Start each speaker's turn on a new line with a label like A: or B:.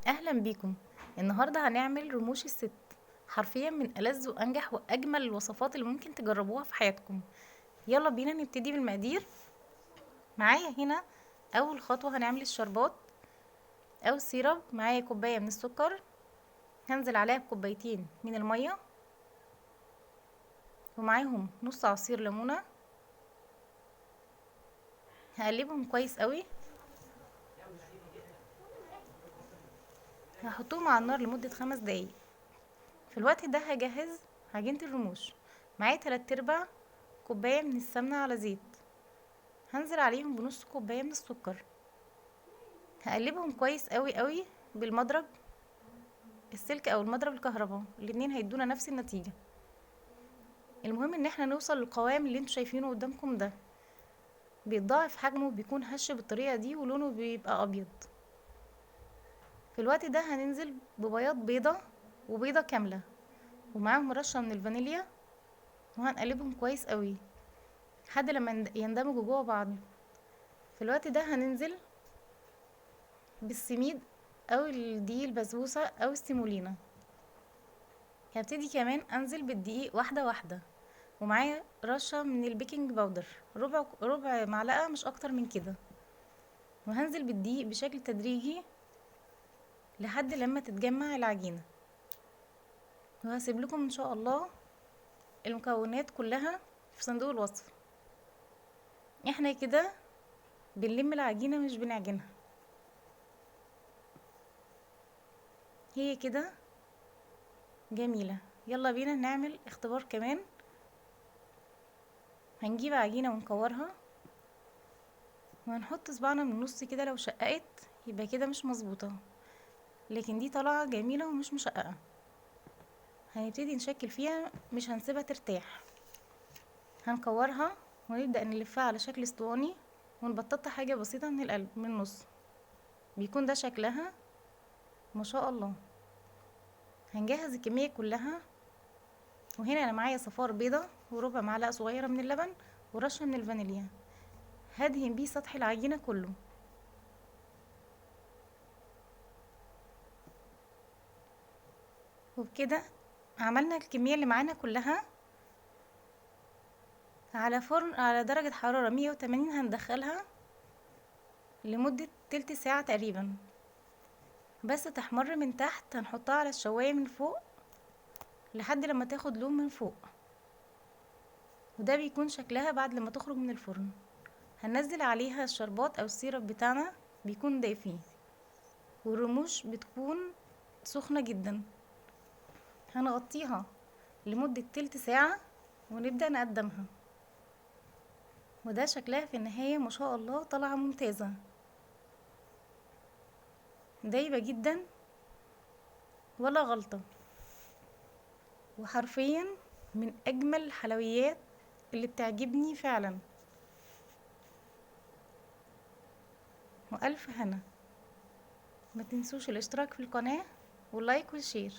A: اهلا بيكم. النهارده هنعمل رموش الست، حرفيا من ألذ وانجح واجمل الوصفات اللي ممكن تجربوها في حياتكم. يلا بينا نبتدي بالمقادير. معايا هنا اول خطوه هنعمل الشربات او السيرب. معايا كوبايه من السكر، هنزل عليها بكوبايتين من الميه، ومعاهم نص عصير ليمونه. هقلبهم كويس قوي، هحطهم على النار لمده 5 دقايق. في الوقت ده هجهز عجينه الرموش. معايا 3/4 كوبايه من السمنه على زيت، هنزل عليهم بنص كوبايه من السكر. هقلبهم كويس قوي قوي بالمضرب السلك او المضرب الكهرباء، الاتنين هيدونا نفس النتيجة. المهم ان احنا نوصل للقوام اللي انتوا شايفينه قدامكم ده، بيتضاعف حجمه، بيكون هش بالطريقة دي ولونه بيبقى ابيض. في الوقت ده هننزل ببياض بيضة وبيضة كاملة، ومعاهم رشة من الفانيليا، وهنقلبهم كويس قوي لحد لما يندمجوا جوه بعض. في الوقت ده هننزل بالسميد او الدقيق البسبوسة او السيمولينا. هبتدي كمان انزل بالدقيق واحدة واحدة، ومعايا رشة من البيكنج باودر، ربع معلقة مش اكتر من كده. وهنزل بالدقيق بشكل تدريجي لحد لما تتجمع العجينة. وهسيب لكم ان شاء الله المكونات كلها في صندوق الوصف. احنا كده بنلم العجينة مش بنعجنها، هي كده جميلة. يلا بينا نعمل اختبار كمان. هنجيب عجينة ونكورها، وهنحط صباعنا من النص كده، لو شققت يبقى كده مش مظبوطة، لكن دي طالعة جميلة ومش مشققة. هنبتدي نشكل فيها، مش هنسيبها ترتاح. هنكورها ونبدأ نلفها على شكل اسطواني، ونبططها حاجة بسيطة من القلب من النص، بيكون ده شكلها ما شاء الله. هنجهز الكمية كلها. وهنا انا معايا صفار بيضة وربع معلقة صغيرة من اللبن ورشة من الفانيليا، هدهن بيه سطح العجينة كله. وبكده عملنا الكمية اللي معانا كلها على فرن على درجة حرارة 180. هندخلها لمدة تلت ساعة تقريبا، بس تحمر من تحت. هنحطها على الشواية من فوق لحد لما تاخد لون من فوق، وده بيكون شكلها بعد لما تخرج من الفرن. هننزل عليها الشربات او السيرب بتاعنا، بيكون دافي، والرموش بتكون سخنة جدا. هنغطيها لمدة تلت ساعة ونبدأ نقدمها. وده شكلها في النهاية ما شاء الله طالعة ممتازة، دايبة جدا ولا غلطة، وحرفيا من اجمل الحلويات اللي بتعجبني فعلا. والف هنا. ما تنسوش الاشتراك في القناة واللايك والشير.